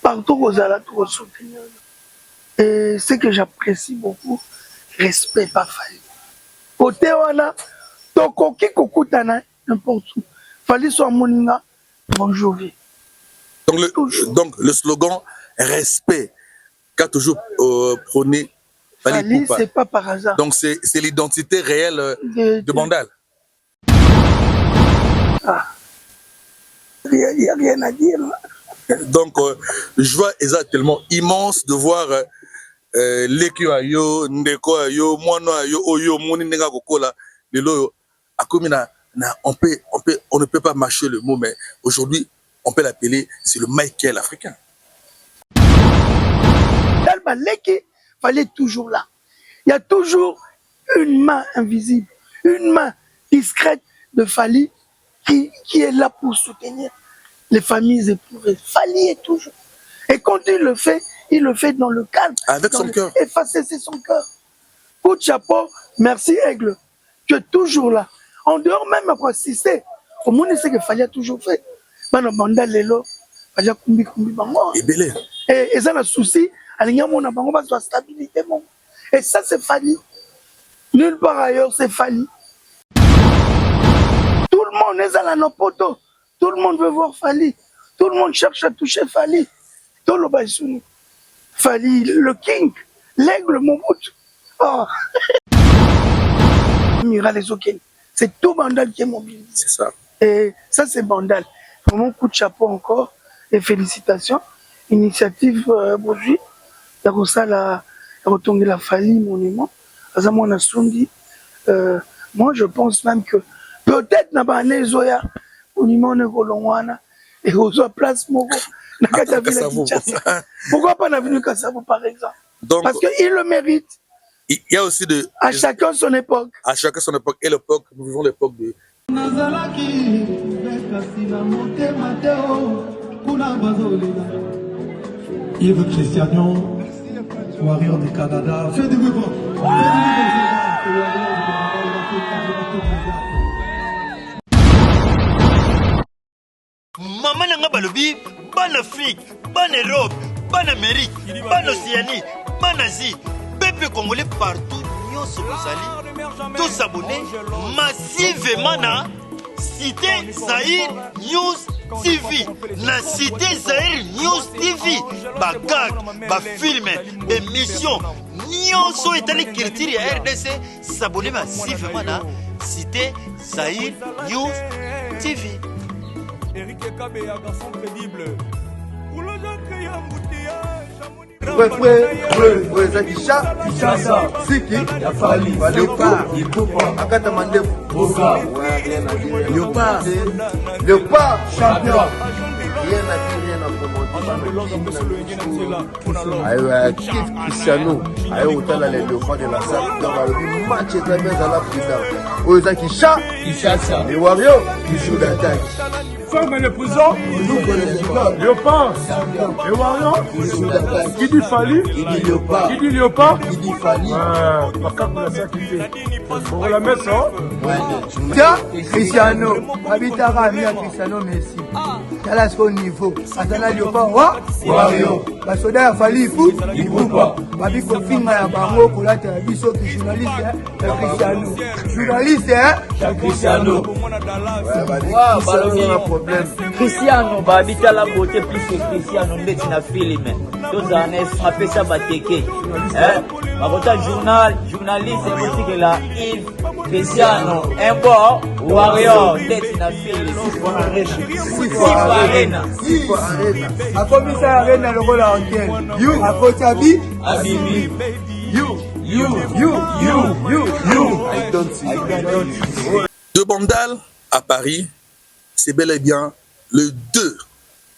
partout aux alentours soutenir. Et ce que j'apprécie beaucoup, respect par Fali. Côté wana, tokoki kokutana n'importe où. Fali soit moninga, bonjour. Donc le slogan respect qu'a toujours prôné Fali, c'est pas par hasard. Donc c'est l'identité réelle de Bandal. Ah. Il n'y a rien à dire là. Donc, je vois exactement immense de voir l'équipe ayo, ndeko ayo, mono ayo, oyo, moni nenga kokola, lelo, akomina, on ne peut pas mâcher le mot, mais aujourd'hui, on peut l'appeler, c'est le Michael africain. Dalba Leki fallait toujours là. Il y a toujours une main invisible, une main discrète de Fali qui est là pour soutenir les familles éprouvées. Fali est toujours. Et quand il le fait dans le calme. Avec son cœur. Effacer, c'est son cœur. Coup de chapeau, merci Aigle. Tu es toujours là. En dehors même à assister. Au monde, c'est que Fali a toujours fait. Bana banda lelo, Fali a kumbi bango. Et belé. Et ça, le souci, alignement mon bango va sur la stabilité. Et ça, c'est Fali. Nulle part ailleurs, c'est Fali. Tout le monde est à la poteau. Tout le monde veut voir Fali. Tout le monde cherche à toucher Fali. Tout le monde Fali, le king, l'aigle, Mobutu. Oh. Mira les Okene. C'est tout Bandal qui est mobilisé. C'est ça. Et ça, c'est Bandal. Vraiment, coup de chapeau encore. Et félicitations. Initiative aujourd'hui. D'abord ça, la retourner la Fali, monument. Moi, je pense même que peut-être n'a pas un Zoya. Monument ne volonwana et aux place Mogo. Pourquoi pas l'avenue Kassavo par exemple? Donc, parce qu'il le mérite. Il y a aussi de. À chacun son époque. À chacun son époque. Et l'époque, nous vivons l'époque de. Yves Christiano, Warrior du Canada. Fais du mouvement. Maman n'a pas le bib, bonne Afrique, bonne Europe, bonne Amérique, bonne Océanie, bonne Asie, peuple congolais partout, nous sommes tous abonnés massivement à Cité Zahir News TV. La Cité Zahir News TV, bagag, ba film, émission, nous sommes étalés critique à RDC, s'abonner massivement à Cité Zahir News TV. Eric Kabe, un garçon crédible. Pour le gens créé un Ouais, Zakisha, Siki, Yafali, Léopard, Akata Mandef, Léopard, champion. Rien à commenter. Cristiano, au talent les Léopards de la salle, dans le match est bien dans la prison. Ouais, Zakisha, les Warriors, qui jouent d'attaque. Ferme les prisons, Léopard, les Warriors, qui dit Fali, qui dit Léopard, qui dit Fali. Pour la mettre ça. Tiens, Cristiano, Abitara, Cristiano Messi. Quel est son niveau? Atala Léopard, Wario. Basoda Fali, il faut pas. Babi Kofinga, ya Bango, Kolata, Biso, journaliste, Cristiano. Journaliste, Cristiano. Cristiano babita la beauté plus que Cristiano ndeti na film toza na frappé ça bateke babota journaliste aussi que la Yves Cristiano import warrior ndeti na film arena akomisa arena lokola antenne you akotabi abibi you I don't see. De Bandal à Paris, c'est bel et bien le 2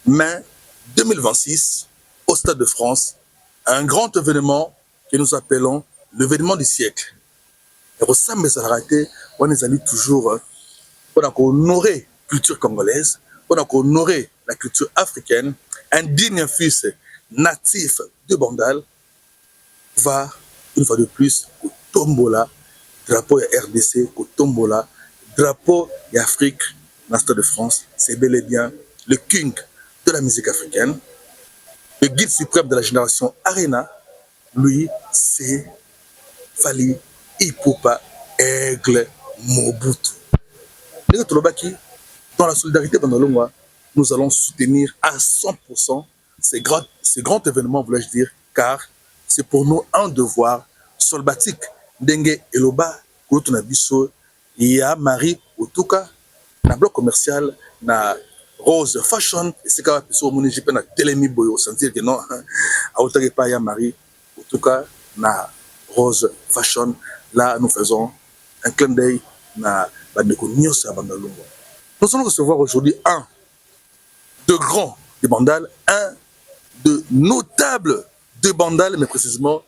mai 2026 au Stade de France, un grand événement que nous appelons l'événement du siècle. Et au sein de Sarate, on est allé toujours pour honorer la culture congolaise, pour honorer la culture africaine. Un digne fils natif de Bandal va une fois de plus au Tombola, drapeau RDC, au Tombola, drapeau d'Afrique dans le Stade de France. C'est bel et bien le king de la musique africaine. guide suprême de la génération Arena, lui, c'est Fally Ipupa Aigle Mobutu. Dans la solidarité Bandalungwa, nous allons soutenir à 100% ces grands événements, voulais-je dire, car c'est pour nous un devoir solbatique. Dengue Eloba, Koutunabiso, Ia Marie Otuka, na bloc commercial, na Rose Fashion, et c'est quand même si on a télémi boyo, sentir que non, à Otake pas Ia Marie Otuka, na Rose Fashion, là nous faisons un clin d'œil na Bandeko Nyos à Bandalungwa. Nous allons recevoir aujourd'hui un de grands de Bandal, un de notables de Bandal, mais précisément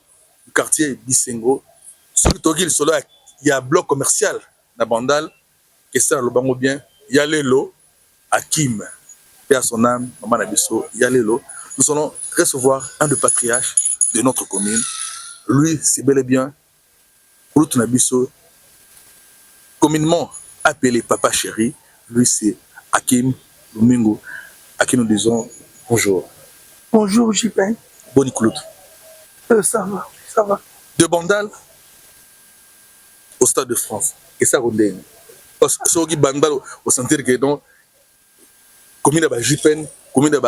du quartier Bisengo. Celui qui solo, il y a un bloc commercial dans Bandal, qui sert le bango bien, il y a Lelo, Hakim, et à son âme, Maman Nabiso, il y a Lelo. Nous allons recevoir un de patriarches de notre commune. Lui, c'est bel et bien, Kouloutou Nabiso, communément appelé Papa Chéri. Lui, c'est Hakim Domingo, à qui nous disons bonjour. Bonjour, Jipen. Bonne écoute. Ça va, ça va. De Bandal au Stade de France. Et ça, on est. Parce que Bandal, au sentir que donc, commune de Jipen, commune de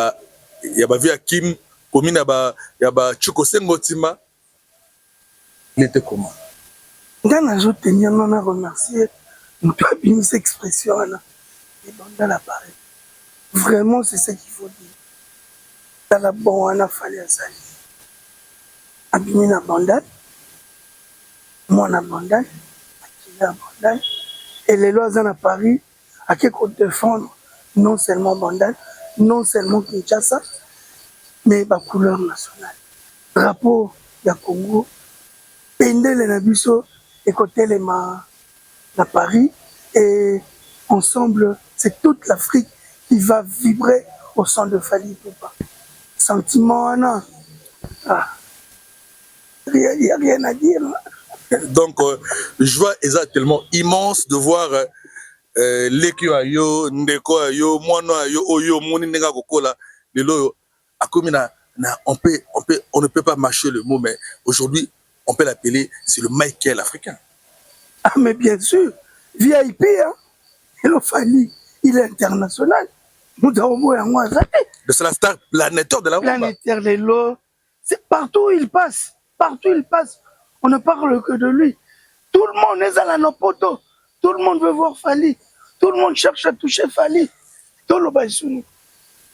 Yaba Hakim, commune de Yaba Chukosengotima, il était comment? Dans les autres tenir, on a remercié. Nous avons une expression là. Et Bandal apparaît. Vraiment, c'est ce qu'il faut dire. Dans la bonne, on a fallu à ça. Abîmer la Bandal, moi on a Bandal, Akila a Bandal, et les lois à Paris, à qui qu'on défendre non seulement Bandal, non seulement Kinshasa, mais la couleur nationale. Drapeau de Congo, Pendel et Nabiso, et côté les mains à Paris, et ensemble, c'est toute l'Afrique qui va vibrer au son de Fally Ipupa. Sentiment, non. Il n'y a rien à dire. Donc, joie est tellement immense de voir l'équipe ayo, ndeko ayo, mono ayo, oyo, moni nenga kokola, lelo, on ne peut pas mâcher le mot, mais aujourd'hui, on peut l'appeler, c'est le Michael africain. Ah, mais bien sûr, VIP, hein, il a fallu, il est international. Nous avons un c'est la star planétaire de la rumba. Planétaire, les lots, c'est partout où il passe. Partout où il passe, on ne parle que de lui. Tout le monde est à la Nopoto. Tout le monde veut voir Fally. Tout le monde cherche à toucher Fally.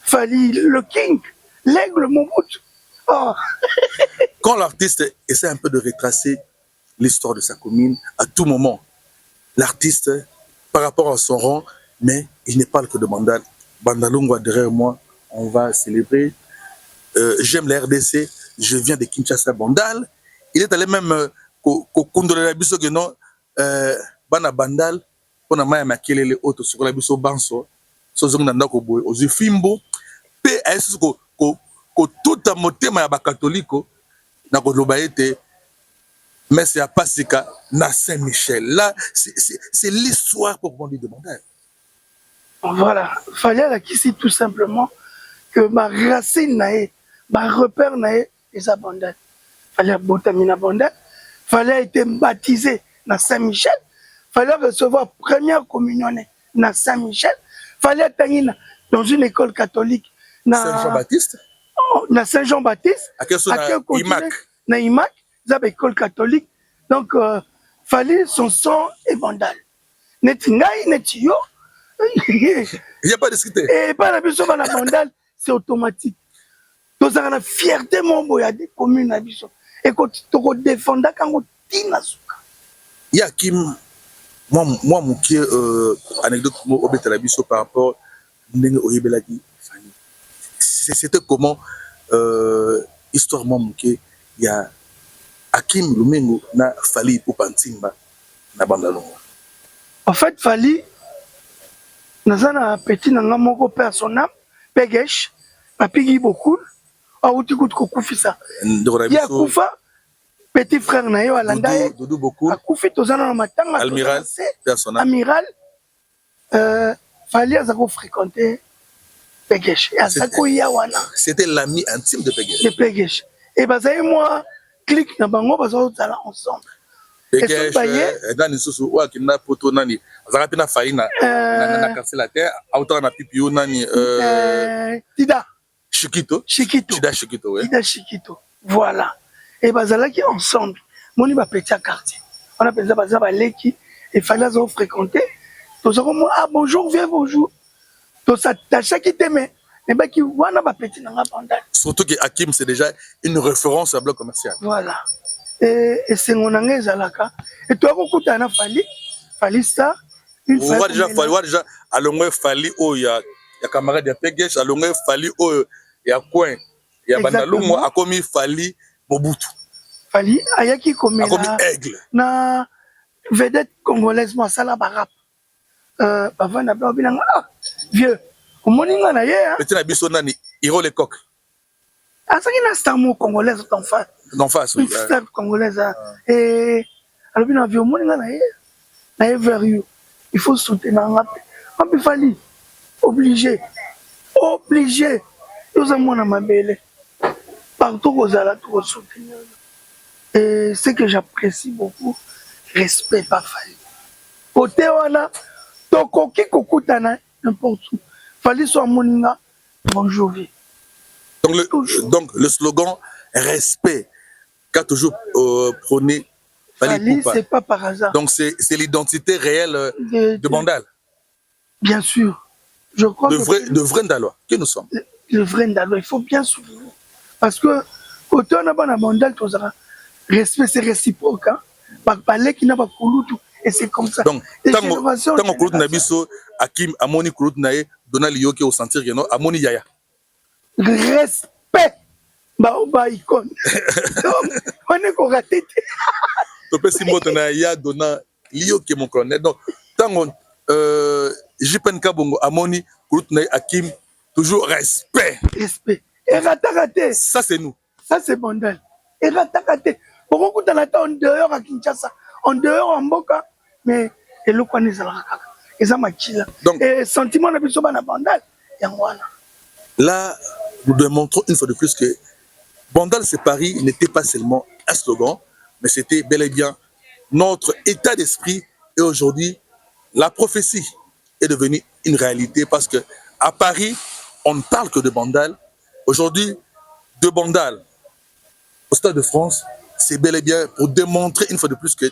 Fally, le king, l'aigle Mobutu. Oh. Quand l'artiste essaie un peu de retracer l'histoire de sa commune, à tout moment, l'artiste, par rapport à son rang, mais il ne parle que de Bandal. Bandalungwa derrière moi, on va célébrer. J'aime la RDC, je viens de Kinshasa Bandal. Il est allé même kondola la biso que non bana Bandal on a maya makelele auto sur la biso banso so zonga ndako boy ozu fimbo pe ayesu ko tout motema ya ba catholique na ko loba ete mais c'est à Pasika na Saint-Michel. Là c'est l'histoire pour qu'on lui demande. Voilà, fallait là qu'ici tout simplement que ma racine nae, ma repère nae les abandonne. Fallait botamina Bandal, fallait être baptisé dans Saint-Michel, fallait recevoir première communion dans Saint-Michel, fallait être dans une école catholique Saint-Jean-Baptiste. Dans Saint-Jean-Baptiste, à Imac. Dans Imac, dans l'école catholique. Donc, fallait son sang et Bandal. Netingai, netio. Il n'y a pas de discuter. Et pas la personne dans la Bandal, c'est automatique. Nous avons la fierté, mon boy, des communes à Bissot. Et quand tu te défends, quand on tient la souka. Il y a Kim, moi, mon qui anecdote au Bétalabiso par rapport à Oyebelagi. C'était comment, histoire, moi, mon qui, il y a Hakim Lumengo, na Fally Ipupa Ntimba, na Bandalungwa. En fait, Fally, nous avons un petit nangamoko personnel, Pegesh, Papigi beaucoup. Ah, où tu coûtes ça. Il y a Koufa, petit frère Nayo Alanda, Doudou beaucoup. A Koufi, Tozana Matanga, Amiral, Amiral, Fally a fréquenté Pegesh. Et à ça, wana. C'était l'ami intime de Pegesh. De Pegesh. Et bah, ça y est, moi, clique dans bango, parce qu'on est ensemble. Pegesh, dans les sous ou qui n'a poto nani. Zarapina faïna. Na quartier la terre. Autant na pipio nani. Tida. Chiquito. Tida Chiquito. Voilà. Et bah, ça là qui est ensemble. Mon va petit quartier. On appelle ça Leki. Il fallait se fréquenter. Tout moi, ah bonjour, viens, bonjour. Tout ça, t'as chaque t'aimait. Mais bah, qui wana va petit dans la bandale. Surtout que Hakim, c'est déjà une référence à bloc commercial. Voilà. Et c'est mon angé Zalaka. Et toi, beaucoup t'en Fali ça. On voit déjà, à l'ongé Fali, oh, il y a camarade de Pegesh, à l'ongé Fali, oh, il y a coin. Il y a Bandalou, moi, a commis Fali Mobutu. Fali, ayaki comme a commis Aigle. Na vedette congolaise, moi, ça la barap. Avant d'abord, vieux. Au moninga na ye. Petit nabiso nani, Hiro le coq. Ah, ça qui n'a star congolaise d'en face. Oui. Star congolaise. Et alors bien vieux moninga na ye. Na ye vers you. Il faut soutenir un peu. Fali. Obligé. Nous avons ma belle. Partout aux alas, tout soutenir. Et ce que j'apprécie beaucoup, respect par Fali. Côté wana, toko ki kokutana n'importe où. Fali soit moninga, bonjour. Donc le slogan respect qu'a toujours prôné Fali, c'est pas par hasard. Donc c'est l'identité réelle de Bandal. Bien sûr. Je crois de vrai Ndalois, qui nous sommes. Le vrai Ndalois, il faut bien souvenir. Parce que quand on a un Bandal, respect c'est réciproque. Par parler qui n'a pas tout. Et c'est comme ça. Donc, tant qu'on couloute nabiso, Hakim, Amoni couloute nae, Donald Yoke au sentir que non, Amoni Yaya. Respect. Bah, icône. On est qu'on raté. Topé Simon Tonaya, Donald Yoke mon colonel. Donc, tant qu'on Jipen Kabongo, Amoni couloute nae, Hakim, toujours respect. Respect. Et raté. Ça, c'est nous. Ça, c'est Bandal. Et raté. Pourquoi tu as en dehors à Kinshasa, en dehors en Boka, mais et le quoi n'est pas et ça m'a chillé. Donc, et sentiment de biso bana Bandal, là, nous démontrons une fois de plus que Bandal c'est Paris n'était pas seulement un slogan, mais c'était bel et bien notre état d'esprit. Et aujourd'hui, la prophétie est devenue une réalité parce que à Paris, on ne parle que de Bandal. Aujourd'hui, de Bandal au Stade de France, c'est bel et bien pour démontrer une fois de plus que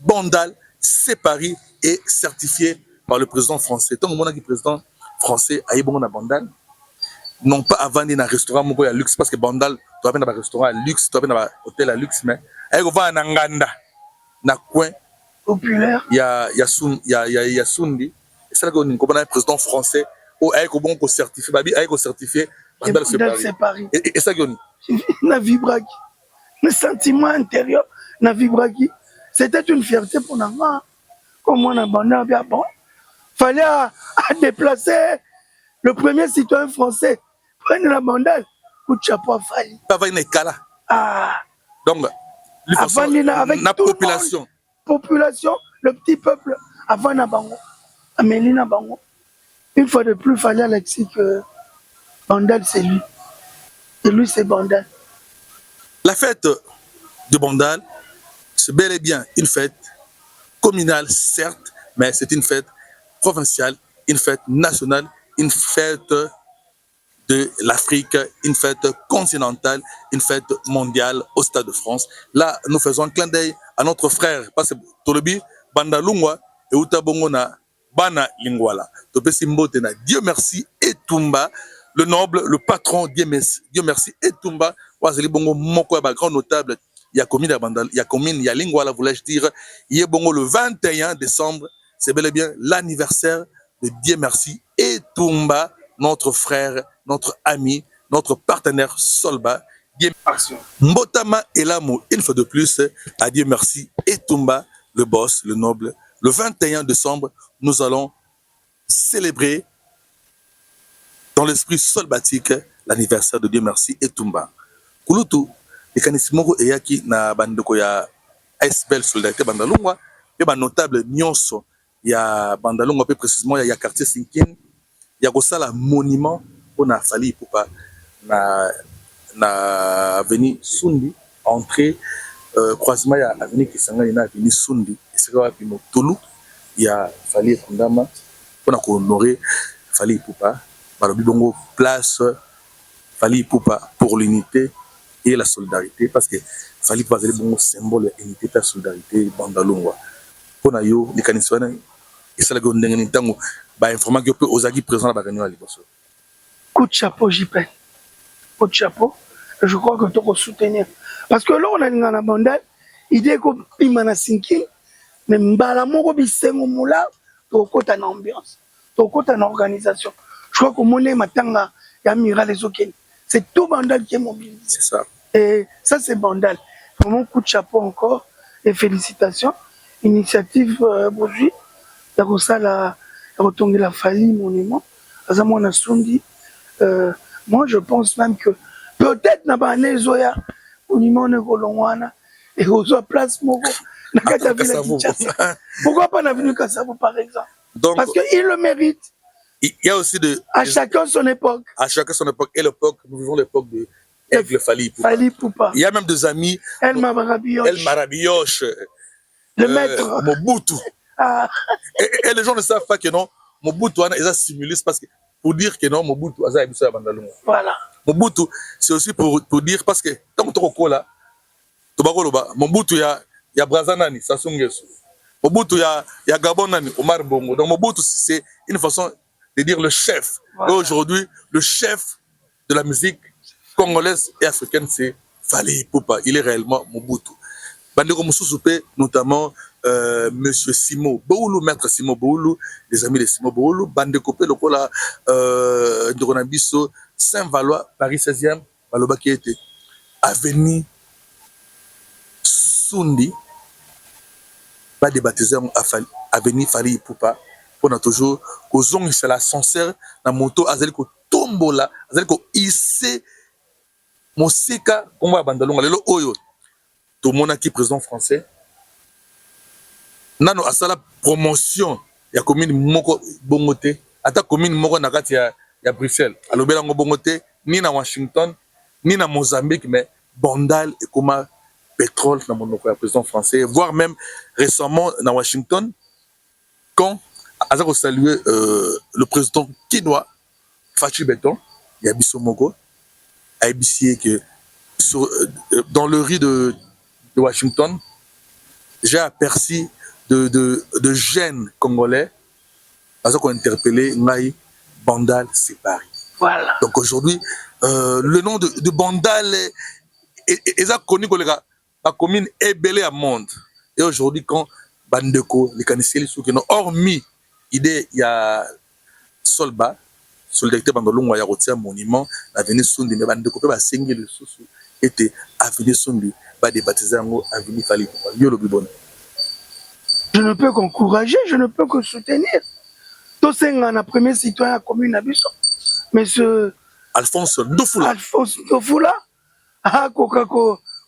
Bandal, c'est Paris, est certifié par le président français. Tant que le président français a eu bon à Bandal, non pas à vendre dans un restaurant à luxe, parce que Bandal, tu as un restaurant à luxe, tu as un hôtel à luxe, mais il y a un Nganda, dans le coin populaire. Il y a Sundi, c'est là qu'on a un président français, où il y a un certifié, Bandal, c'est Paris. Et ça, na vibraki. Le sentiment intérieur, na vibraki. C'était une fierté pour nous. Comme on a bandé bien bon. Fallait à déplacer le premier citoyen français. Prendre la bandale pour chapeau à Fali. Ah. Donc, avec la population. Population, le petit peuple, avant Nabango, Amélie Nabango. Une fois de plus, il fallait Alexis que Bandal, c'est lui. Et lui, c'est Bandal. La fête de Bandal, c'est bel et bien une fête communale, certes, mais c'est une fête provinciale, une fête nationale, une fête de l'Afrique, une fête continentale, une fête mondiale au Stade de France. Là, nous faisons un clin d'œil à notre frère, parce que Tolobi, Bandalungwa et Utabongona, Bana Lingwala. Dieu merci, et Tumba, le noble, le patron, Dieu merci, et Tumba, Wazeli Bongo Moko, grand notable, il y a commune à Bandal, il y a commune, il y a Lingwala, voulais-je dire, il y a Bongo le 21 décembre, c'est bel et bien l'anniversaire de Dieu merci, et Tumba, notre frère, notre ami, notre partenaire Solba, Dieu merci. Mbotama Elamo, une fois de plus, à Dieu merci, et Tumba, le boss, le noble, le 21 décembre, nous allons célébrer dans l'esprit solbatique l'anniversaire de Dieu merci et Tumba. Kulutu, les canissimoko eyaki na bandeko ya ASBL Solidarité Bandalungwa, et ba notable nyonso ya Bandalungwa, plus précisément ya quartier Sinkin, ya kosala monument on a fallu pour pas na avenue Sundi entrée croisement ya avenue Kisangani na avenue Sundi et c'est quoi puis Tolu il y a fallu Kundama on a honorer fallu pour pas balobi bongo place fallu pour pas pour l'unité et la solidarité parce que fallu pas aller bon symbole unité et la solidarité bandalongwa pona yo les kaniswana et ça la gondenge ntango ba information que peut ozaki présent ba kanyo liboso. Coup de chapeau JP. Coup de chapeau. Je crois que tu dois soutenir parce que là on a une bandale idée ko pimana sinking mais mbala moko bisengo mula to kota na ambiance to kota na organisation. Je crois que mon matanga ya Amiral les Okeni. C'est tout bandal qui est mobilisé. C'est ça. Et ça, c'est bandal. Vraiment, coup de chapeau encore et félicitations. Initiative aujourd'hui, d'abord ça, la retourner la Fali monument. On a sondi. Moi, je pense même que peut-être n'a pas un Zoya monument de Golongwana et aux place Mogo. Pourquoi pas l'avenue Kassavo par exemple? Donc, parce qu'il le mérite. Il y a aussi de... À chacun son époque. À chacun son époque. Et l'époque, nous vivons l'époque de Aigle Fali Poupa. Fali Poupa. Il y a même des amis... El Marabioche. Le maître. Mobutu. Ah. Et les gens ne savent pas que non, Mobutu, ils ont simulé parce que pour dire que non, Mobutu, voilà. Mobutu, c'est aussi pour dire parce que tant que tu es là, Mobutu, il y a Brazanani, Sassou Nguesso. Mobutu, il y a Gabonani, Omar Bongo. Donc Mobutu, c'est une façon de dire le chef. Voilà. Et aujourd'hui, le chef de la musique congolaise et africaine, c'est Fali Poupa. Il est réellement Mobutu. Bandeko Moussousoupé, notamment Monsieur Simo Boulou, Maître Simo Boulou, les amis de Simo Boulou, Bandeko Pe, Lokola, Ndronabiso, Saint-Valois, Paris 16e, Baloba qui était Avenue Sundi, pas débaptisé Avenue Fali Poupa. On a toujours aux ongles, c'est l'ascenseur, la moto, azali ko tombola, azali ko isse, mosika, on va bandalonga, lelo oyo, tout le monde qui est président français. Nano a ça la promotion, il y a commune moko bongote, ata commune moko nakati ya Bruxelles, alobela ngo bongote, ni na Washington, ni na Mozambique, mais Bandal et comme pétrole dans mon président français, voire même récemment dans Washington, quand Azako salué le président quinois, Fachi Beton, Yabiso Mogo, a ébissé que dans le riz de Washington, j'ai aperçu de jeunes congolais, Azako interpellé Ngaï, Bandal, c'est Paris. Voilà. Donc aujourd'hui, le nom de Bandal est connu comme la commune est belée à monde. Et aujourd'hui, quand Bandeko, les caniciers, les soukino, hormis idée, il y a Solba, solidarité Bandolongo, il y a un monument, l'avenue Sundi, mais Bandeko, il y a Sengi, le sous était avenue Sundi, pas débaptisé en avenue Fali. Je ne peux qu'encourager, je ne peux que soutenir. Tout ça, on a premier citoyen à la commune Abisson. Monsieur Alphonse Ndofoula. Alphonse Ndofoula a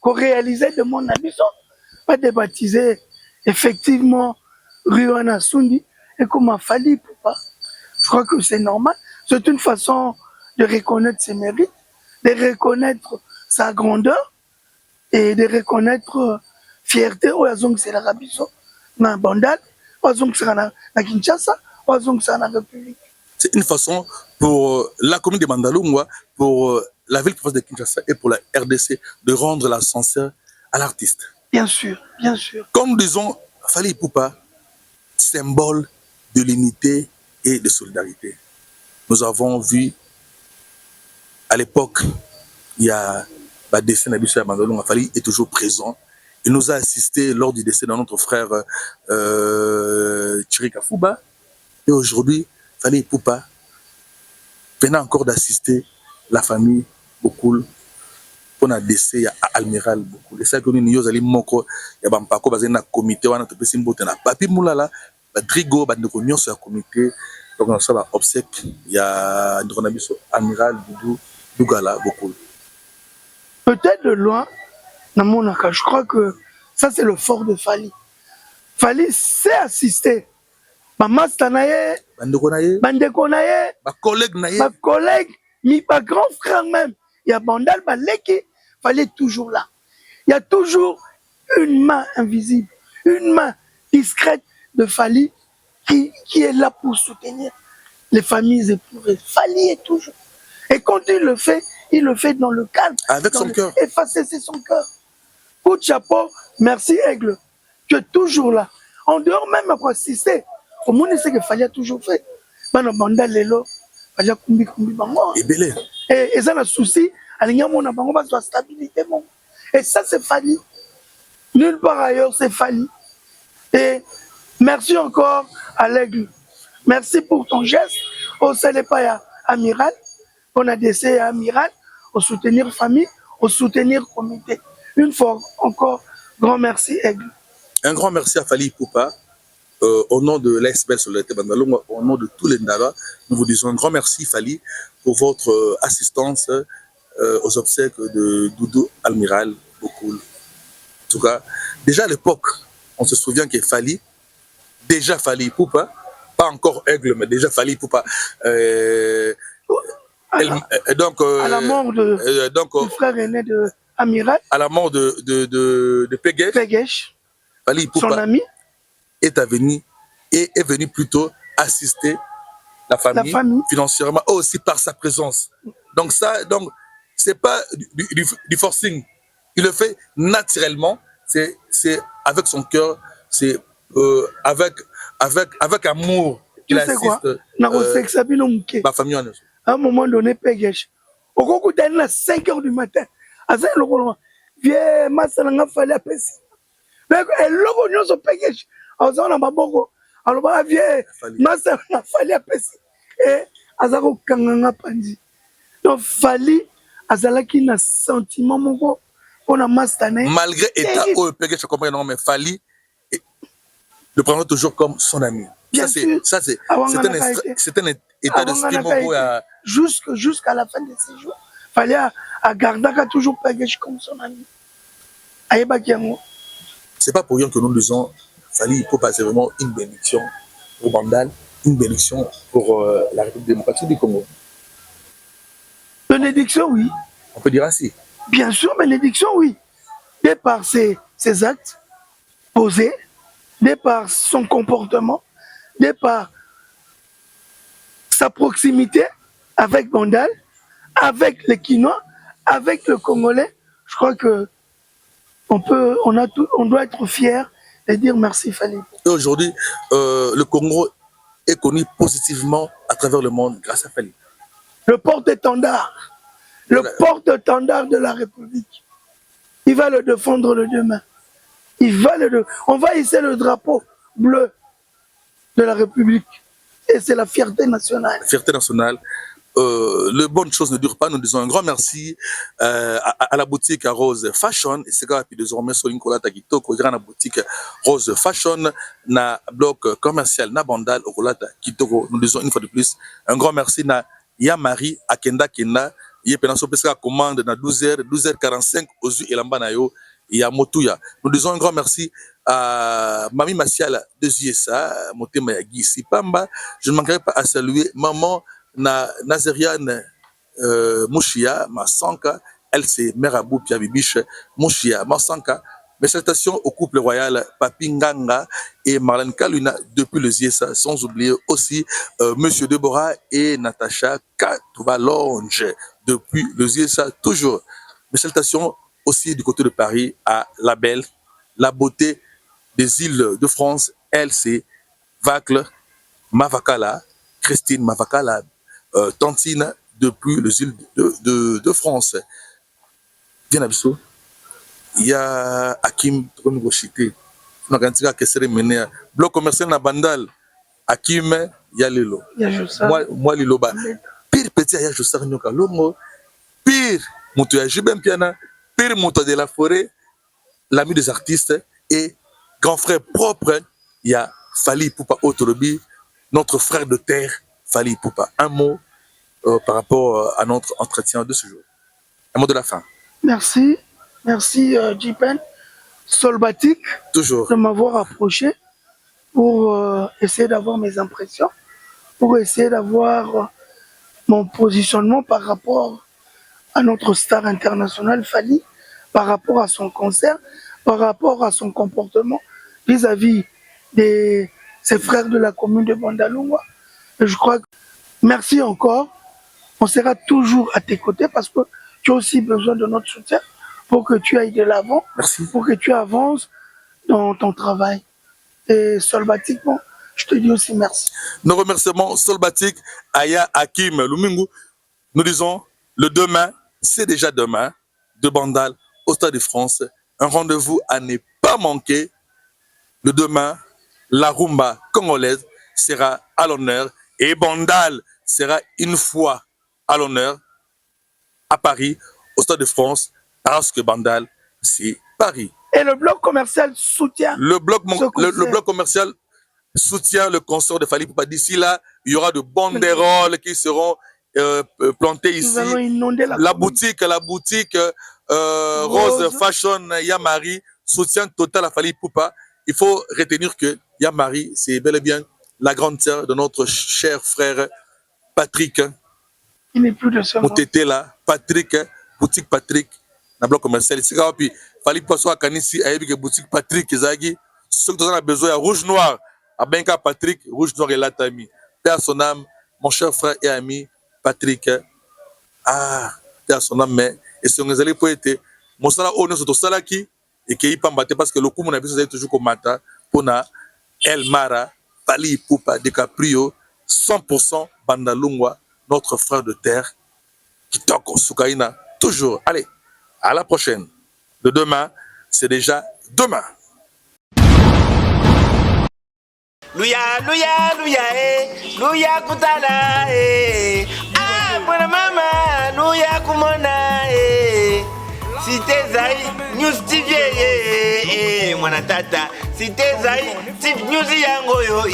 réalisé de mon Abisson, pas débaptisé effectivement Ruana Sundi et comme Fali Poupa. Je crois que c'est normal. C'est une façon de reconnaître ses mérites, de reconnaître sa grandeur et de reconnaître fierté. C'est la Rabiso, na Bandal, c'est la Kinshasa, c'est la République. C'est une façon pour la commune de Bandalungwa, pour la ville province de Kinshasa et pour la RDC de rendre l'ascenseur à l'artiste. Bien sûr, bien sûr. Comme disons, Fali Poupa, symbole de l'unité et de solidarité. Nous avons vu à l'époque, il y a le décès de Bandalungwa, Fali est toujours présent. Il nous a assisté lors du décès de notre frère Chirika Fouba. Et aujourd'hui, Fali Poupa venait encore d'assister la famille Bokoul pour un décès à Almiral Bokoul. Et ça que nous avons moko ya bampako bazé na comité wana to pesi mbote na papi mulala Badrigo bandeko nyonso ya comité donc on ça ba obsèque ya ndona biso Amiral Doudou Dougala Bokoul. Peut-être de loin na monaka, je crois que ça c'est le fort de Fali. Fali sait assister. Ma master naye, bandeko naye, ba collègue naye, ma collègue mais pas grand frère même. Il y a Bandal, Baleki, fallait toujours là. Il y a toujours une main invisible, une main discrète de Fali qui est là pour soutenir les familles éprouvées. Fali est toujours. Et quand il le fait dans le calme. Avec son cœur. Effacer, c'est son cœur. Coup de chapeau, merci Aigle. Tu es toujours là. En dehors même pour assister. Au monde, c'est que Fali a toujours fait. Bana banda lelo, Fali a kumbi bango. Et belé. Et ça, le souci, alignement na bango, la stabilité. Et ça, c'est Fali. Nulle part ailleurs, c'est Fali. Et merci encore à l'Aigle. Merci pour ton geste. Au Sélépa Amiral, on a décès à Amiral, au soutenir famille, au soutenir comité. Une fois encore, grand merci Aigle. Un grand merci à Fali Poupa. Au nom de l'ASBL Solidarité Bandalonga, au nom de tous les Ndara, nous vous disons un grand merci Fali pour votre assistance aux obsèques de Doudou Almiral Boukoul. En tout cas, déjà à l'époque, on se souvient que Fali, déjà Fali Poupa, pas encore Aigle, mais déjà Fali Poupa. Donc, à la mort du frère aîné de Amiral, à la mort de Pegesh, Fali Poupa, son ami, est venu plutôt assister la famille financièrement, aussi par sa présence. Donc ça, donc c'est pas du forcing. Il le fait naturellement. C'est avec son cœur, c'est avec amour qu'il assiste. Ma famille en à un moment donné, Pegesh, au cours de 5 h du matin, à 5 h, vieux Massalanga fallait appeler. Mais le logo nous Pegesh, à Zana Maboko, alors bah vieux Massalanga fallait appeler. Et Azako Kanganga Pandi. Donc Fali, Azalaki n'a sentiment mon on a mastané. Malgré l'état où Pegesh comprend non mais Fali le prend toujours comme son ami. Ça c'est un état d'esprit jusqu'à la fin de ses jours. Fallait à garder toujours Pegesh comme son ami. C'est pas pour rien que nous disons Fali faut passer vraiment une bénédiction pour Bandal, une bénédiction pour la République démocratique du Congo. Bénédiction, oui. On peut dire ainsi. Bien sûr, bénédiction, oui. De par ses actes posés, de par son comportement, de par sa proximité avec Bandal, avec les Quinois, avec le Congolais, je crois que on doit être fier et dire merci Fali. Et aujourd'hui, le Congo est connu positivement à travers le monde grâce à Fali. Le porte-étendard, porte-étendard de la République. Il va le défendre le demain. On va hisser le drapeau bleu de la République. Et c'est la fierté nationale. Fierté nationale. Les bonnes choses ne durent pas. Nous disons un grand merci à la boutique Rose Fashion. Et c'est grave, puis désormais, sur une colata qui toque, la boutique Rose Fashion, na bloc commercial, na bandal, au colata qui toque. Nous disons une fois de plus un grand merci na Yamari Akenda Kenda. Il y a une commande na 12h45 aux yeux et l'ambanayo. Il y a Motouya. Nous disons un grand merci à Mami Massiala de Ziesa, Motema Yagi Sipamba. Je ne manquerai pas à saluer maman Nazériane Mouchia Massanka. Elle c'est Merabou Piabibiche Mouchia Massanka. Mes salutations au couple royal Papi Nganga et Marlène Kaluna depuis le Ziesa, sans oublier aussi Monsieur Deborah et Natacha Katuvalonge depuis le Ziesa, toujours. Mes salutations aussi du côté de Paris à la belle, la beauté des îles de France, elle c'est Vacle, Mavakala, Christine Mavakala, Tantine depuis les îles de France. Bien abissé. Il y a Hakim Tronugochité. Bloc commercial na Bandal. Hakim Yalelo. Moi Liloba. Pire petit à Yajosa Nyoka Longo. Pire Moutou Jibem Piana. Pire Moutou de la forêt. L'ami des artistes. Et grand frère propre. Il y a Fali Poupa Otorobi. Notre frère de terre. Fali Poupa. Un mot par rapport à notre entretien de ce jour. Un mot de la fin. Merci. Merci Jipen Solbatik toujours de m'avoir approché pour essayer d'avoir mes impressions, pour essayer d'avoir mon positionnement par rapport à notre star international Fally, par rapport à son concert, par rapport à son comportement vis-à-vis de ses frères de la commune de Bandalungwa. Et je crois que merci encore. On sera toujours à tes côtés parce que tu as aussi besoin de notre soutien pour que tu ailles de l'avant, pour que tu avances dans ton travail. Et Solbatik, bon, je te dis aussi merci. Nous remercions Solbatik, Aya, Hakim, Lumingu. Nous disons, le demain, c'est déjà demain, de Bandal au Stade de France. Un rendez-vous à ne pas manquer. Le demain, la rumba congolaise sera à l'honneur et Bandal sera une fois à l'honneur à Paris, au Stade de France, parce que Bandal, c'est Paris. Et le bloc commercial soutient. Le bloc commercial soutient le concert de Fally Ipupa. D'ici là, il y aura de banderoles qui seront plantées ici. Nous allons inonder la boutique Rose Fashion Yamari, soutien total à Fally Ipupa. Il faut retenir que Yamari, c'est bel et bien la grande sœur de notre cher frère Patrick. Il n'est plus de ce monde. T'étais là, Patrick, boutique Patrick, dans le bloc commercial. C'est grave, puis Fally Ipupa soit Kanissi, à la boutique Patrick, Zagi. Ceux qui ont besoin, rouge noir, à Benka Patrick, rouge noir et Latami. Père son âme, mon cher frère et ami Patrick. Ah, père son âme, mais, et si on est pour être, mon salaire, on est au salaki, et qui est pas battu parce que le coup, mon avis, c'est toujours comme matin, pour na El Mara, Fally Ipupa, DiCaprio, 100% Bandalungwa, notre frère de terre, qui toque au Soukaina, toujours. Allez, à la prochaine. Le demain, c'est déjà demain. Luya, luya, luya, luya kutala, ah, mwana mama, luya kumona, Cité Zai, News TV, mwana tata, Cité Zai, News yango yo,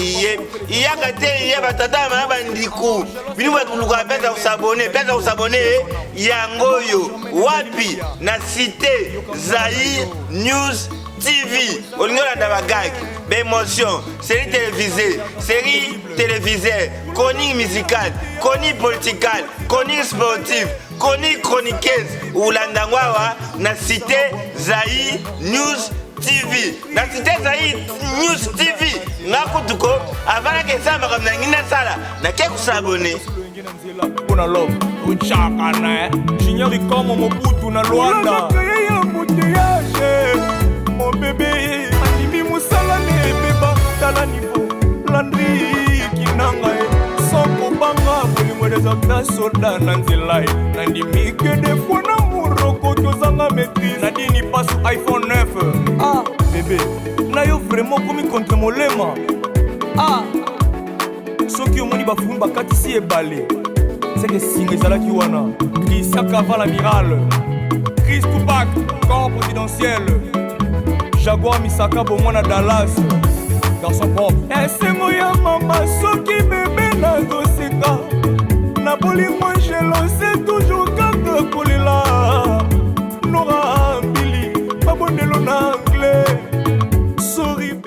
iyakate, batata mabandiku, binu batuluka pesa usabone, yango yo, wapi, na Cité Zai, News TV, olingola dabagag, d'émotion, série télévisée, chronique musicale, chronique politique, chronique sportive, chronique chroniqueuse, ou l'andangwawa, na Cité Zai News TV. Na Cité Zai News TV, nakutuko, avant que ça me ramène na sala, na keku s'abonner. Pona love, uchakana, chinyori comme Mobutu na Luanda. Mon bébé, animi musala ne beba tala niveau landri kinanga soko banga mulingo des acteurs soda nanzelai nandimi que des fois na muroko tozanga maîtrise nadini passe iPhone 9 ah bébé na yo vraiment comme contre molema ah soki omoni bafumu bakatisi ebale c'est que singa ezalaki wana Christian Caval amiral Chris Tupac corps présidentiel Jaguar Misaka bomona Dallas garçon propre esengo ya mama soki bebe na doseka na bolingo